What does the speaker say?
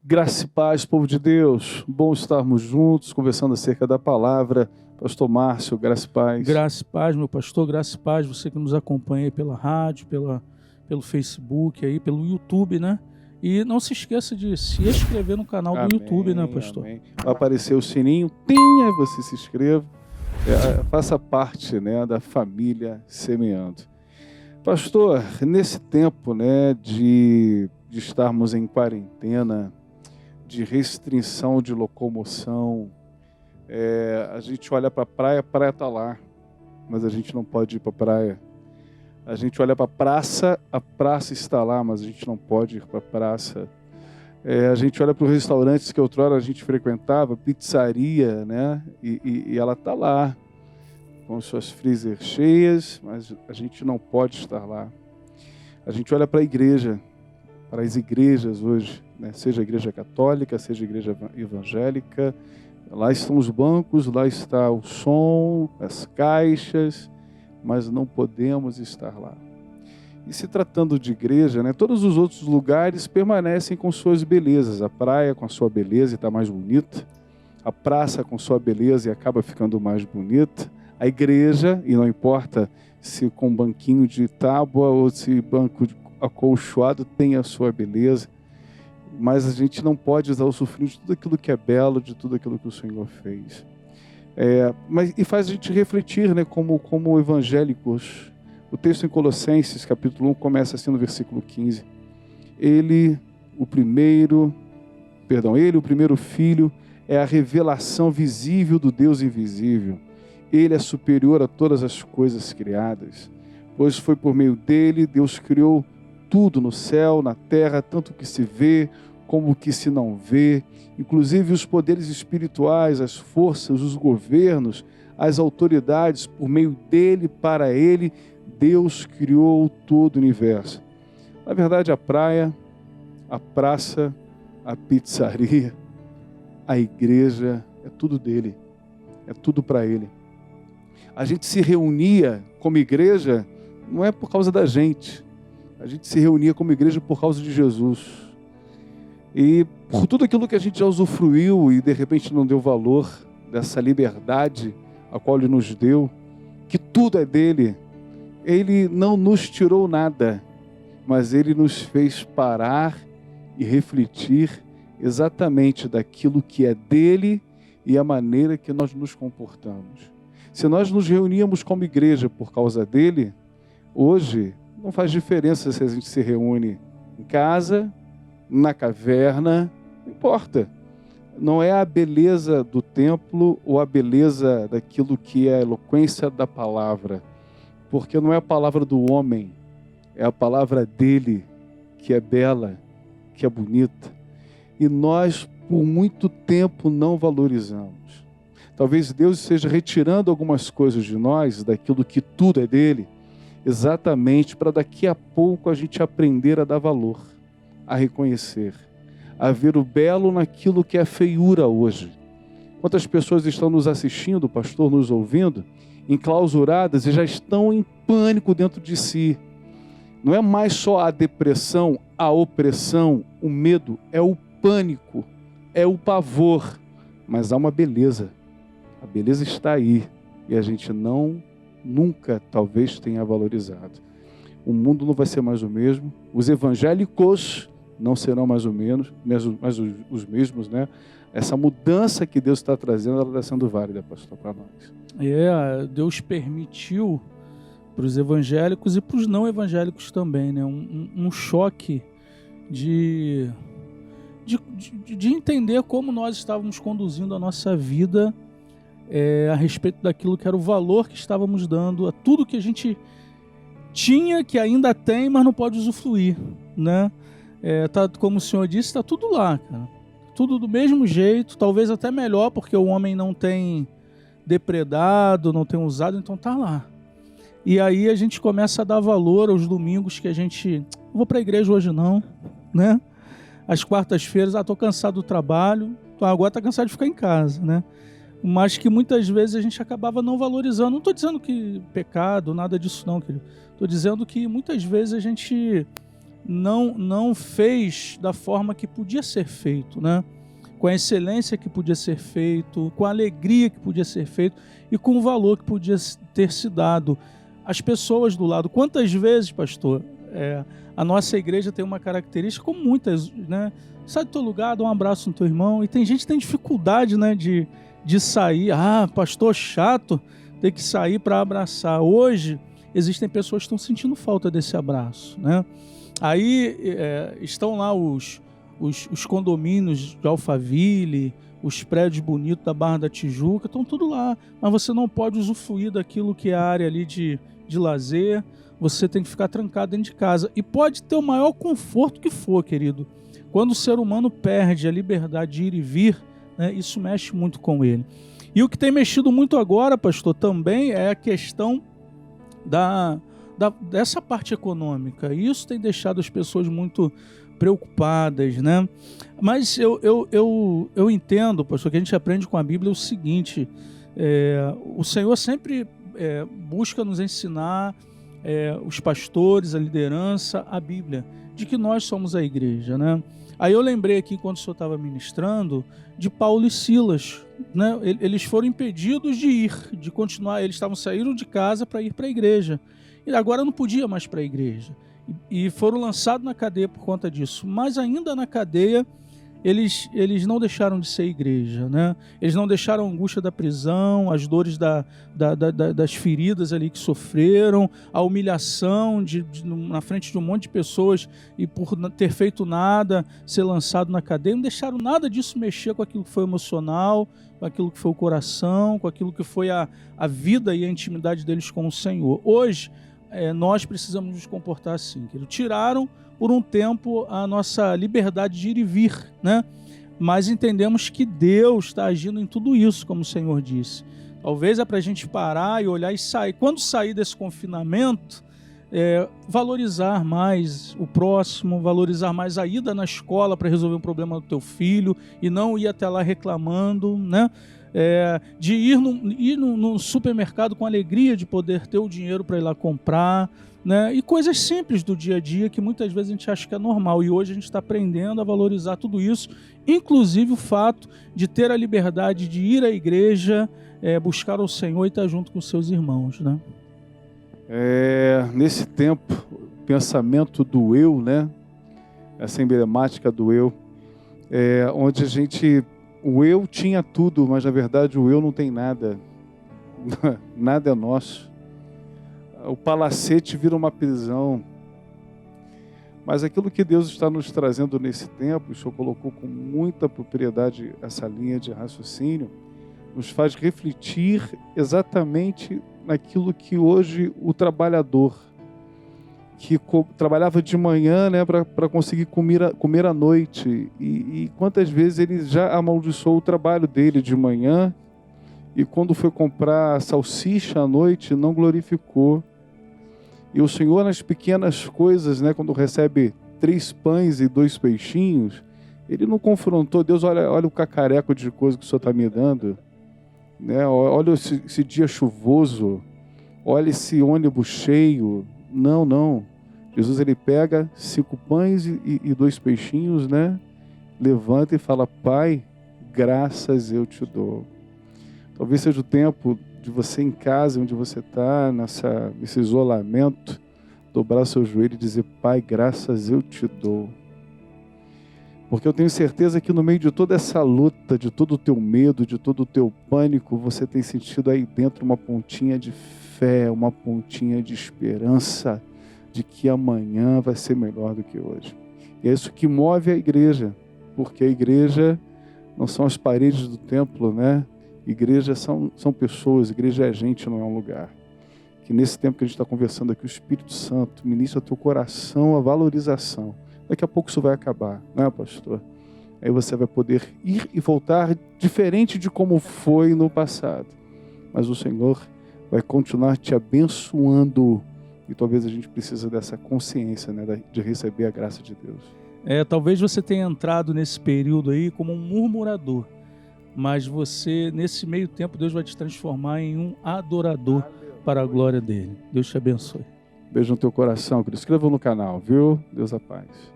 Graça e paz, povo de Deus. Bom estarmos juntos, conversando acerca da palavra. Pastor Márcio, graça e paz. Graça e paz, meu pastor, graça e paz, você que nos acompanha aí pela rádio, pelo Facebook, aí, pelo YouTube, né? E não se esqueça de se inscrever no canal do YouTube, né, pastor? Amém. Vai aparecer o sininho, aí você se inscreva. Faça parte, né, da família Semeando. Pastor, nesse tempo, né, de estarmos em quarentena, de restrição de locomoção, a gente olha para a praia está lá, mas a gente não pode ir para a praia. A gente olha para a praça está lá, mas a gente não pode ir para a praça. A gente olha para os restaurantes que outrora a gente frequentava, pizzaria, né? E ela está lá, com suas freezer cheias, mas a gente não pode estar lá. A gente olha para a igreja, para as igrejas hoje, né? Seja a igreja católica, seja a igreja evangélica. Lá estão os bancos, lá está o som, as caixas, mas não podemos estar lá. E se tratando de igreja, né, todos os outros lugares permanecem com suas belezas. A praia com a sua beleza e está mais bonita. A praça com sua beleza e acaba ficando mais bonita. A igreja, e não importa se com banquinho de tábua ou se banco acolchoado, tem a sua beleza. Mas a gente não pode usufruir de tudo aquilo que é belo, de tudo aquilo que o Senhor fez. E faz a gente refletir, né, como evangélicos. O texto em Colossenses, capítulo 1, começa assim no versículo 15. Ele, o primeiro filho, é a revelação visível do Deus invisível. Ele é superior a todas as coisas criadas, pois foi por meio dele Deus criou tudo no céu, na terra, tanto o que se vê como o que se não vê, inclusive os poderes espirituais, as forças, os governos, as autoridades, por meio dele, para ele, Deus criou todo o universo. Na verdade, a praia, a praça, a pizzaria, a igreja, é tudo dele, é tudo para ele. A gente se reunia como igreja, não é por causa da gente, a gente se reunia como igreja por causa de Jesus. E por tudo aquilo que a gente já usufruiu e de repente não deu valor, dessa liberdade a qual Ele nos deu, que tudo é dele. Ele não nos tirou nada, mas Ele nos fez parar e refletir exatamente daquilo que é dele e a maneira que nós nos comportamos. Se nós nos reuníamos como igreja por causa dele, hoje não faz diferença se a gente se reúne em casa, na caverna, não importa. Não é a beleza do templo ou a beleza daquilo que é a eloquência da palavra, porque não é a palavra do homem, é a palavra dele que é bela, que é bonita. E nós, por muito tempo, não valorizamos. Talvez Deus esteja retirando algumas coisas de nós, daquilo que tudo é dele, exatamente para daqui a pouco a gente aprender a dar valor, a reconhecer, a ver o belo naquilo que é feiura hoje. Quantas pessoas estão nos assistindo, pastor, nos ouvindo, enclausuradas e já estão em pânico dentro de si. Não é mais só a depressão, a opressão, o medo, é o pânico, é o pavor, mas há uma beleza. A beleza está aí e a gente nunca talvez tenha valorizado. O mundo não vai ser mais o mesmo, os evangélicos não serão mais os mesmos, né? Essa mudança que Deus está trazendo, ela está sendo válida, pastor, para nós. Deus permitiu para os evangélicos e para os não evangélicos também, né? Um choque de entender como nós estávamos conduzindo a nossa vida a respeito daquilo que era o valor que estávamos dando a tudo que a gente tinha, que ainda tem, mas não pode usufruir, né? Como o senhor disse, está tudo lá, cara. Tudo do mesmo jeito, talvez até melhor, porque o homem não tem depredado, não tem usado, então tá lá. E aí a gente começa a dar valor aos domingos que a gente... Não vou para a igreja hoje não, né? Às quartas-feiras, tô cansado do trabalho, agora tá cansado de ficar em casa, né? Mas que muitas vezes a gente acabava não valorizando. Não estou dizendo que pecado, nada disso não, querido. Estou dizendo que muitas vezes a gente não fez da forma que podia ser feito, né? Com a excelência que podia ser feito, com a alegria que podia ser feito e com o valor que podia ter se dado às pessoas do lado. Quantas vezes, pastor, a nossa igreja tem uma característica, como muitas, né? Sai do teu lugar, dá um abraço no teu irmão, e tem gente que tem dificuldade, né, de sair. Ah, pastor chato, tem que sair para abraçar. Hoje, existem pessoas que estão sentindo falta desse abraço, né? Aí estão lá os condomínios de Alphaville, os prédios bonitos da Barra da Tijuca, estão tudo lá, mas você não pode usufruir daquilo que é a área ali de lazer, você tem que ficar trancado dentro de casa, e pode ter o maior conforto que for, querido. Quando o ser humano perde a liberdade de ir e vir, né, isso mexe muito com ele. E o que tem mexido muito agora, pastor, também é a questão dessa parte econômica. Isso tem deixado as pessoas muito preocupadas, né? Mas eu entendo, pastor, que a gente aprende com a Bíblia o seguinte: o Senhor sempre busca nos ensinar, os pastores, a liderança, a Bíblia, de que nós somos a igreja, né? Aí eu lembrei aqui, quando o senhor estava ministrando, de Paulo e Silas, né? Eles foram impedidos de ir, de continuar. Eles saíram de casa para ir para a igreja, e agora não podia mais para a igreja, e foram lançados na cadeia por conta disso. Mas ainda na cadeia, eles não deixaram de ser igreja, né? Eles não deixaram a angústia da prisão, as dores das feridas ali que sofreram, a humilhação na frente de um monte de pessoas, e por ter feito nada, ser lançado na cadeia. Não deixaram nada disso mexer com aquilo que foi emocional, com aquilo que foi o coração, com aquilo que foi a vida e a intimidade deles com o Senhor. Hoje, nós precisamos nos comportar assim, querido. Tiraram por um tempo a nossa liberdade de ir e vir, né? Mas entendemos que Deus está agindo em tudo isso, como o Senhor disse. Talvez é para a gente parar e olhar e sair. Quando sair desse confinamento, valorizar mais o próximo, valorizar mais a ida na escola para resolver um problema do teu filho e não ir até lá reclamando, né? De ir no supermercado com alegria de poder ter o dinheiro para ir lá comprar, né? E coisas simples do dia a dia que muitas vezes a gente acha que é normal, e hoje a gente está aprendendo a valorizar tudo isso, inclusive o fato de ter a liberdade de ir à igreja, buscar o Senhor e estar junto com seus irmãos, né? Nesse tempo, o pensamento do eu, né? Essa emblemática do eu, onde o eu tinha tudo, mas na verdade o eu não tem nada. Nada é nosso. O palacete vira uma prisão. Mas aquilo que Deus está nos trazendo nesse tempo, o Senhor colocou com muita propriedade essa linha de raciocínio, nos faz refletir exatamente naquilo que hoje o trabalhador, que trabalhava de manhã, né, para conseguir comer à noite, e quantas vezes ele já amaldiçoou o trabalho dele de manhã, e quando foi comprar salsicha à noite, não glorificou. E o Senhor, nas pequenas coisas, né, quando recebe 3 pães e 2 peixinhos, ele não confrontou Deus. Olha o cacareco de coisa que o Senhor está me dando, né? Olha esse dia chuvoso, olha esse ônibus cheio. Não. Jesus, ele pega 5 pães e 2 peixinhos, né? Levanta e fala: Pai, graças eu te dou. Talvez seja o tempo de você em casa, onde você está, nesse isolamento, dobrar seu joelho e dizer: Pai, graças eu te dou. Porque eu tenho certeza que no meio de toda essa luta, de todo o teu medo, de todo o teu pânico, você tem sentido aí dentro uma pontinha de fé, uma pontinha de esperança, de que amanhã vai ser melhor do que hoje. E é isso que move a igreja, porque a igreja não são as paredes do templo, né? Igreja são pessoas, igreja é gente, não é um lugar. Que nesse tempo que a gente está conversando aqui, o Espírito Santo ministra ao teu coração a valorização. Daqui a pouco isso vai acabar, não é, pastor? Aí você vai poder ir e voltar diferente de como foi no passado. Mas o Senhor vai continuar te abençoando. E talvez a gente precise dessa consciência, né, de receber a graça de Deus. Talvez você tenha entrado nesse período aí como um murmurador. Mas você, nesse meio tempo, Deus vai te transformar em um adorador para a glória dele. Deus te abençoe. Beijo no teu coração, querido. Inscreva no canal, viu? Deus a paz.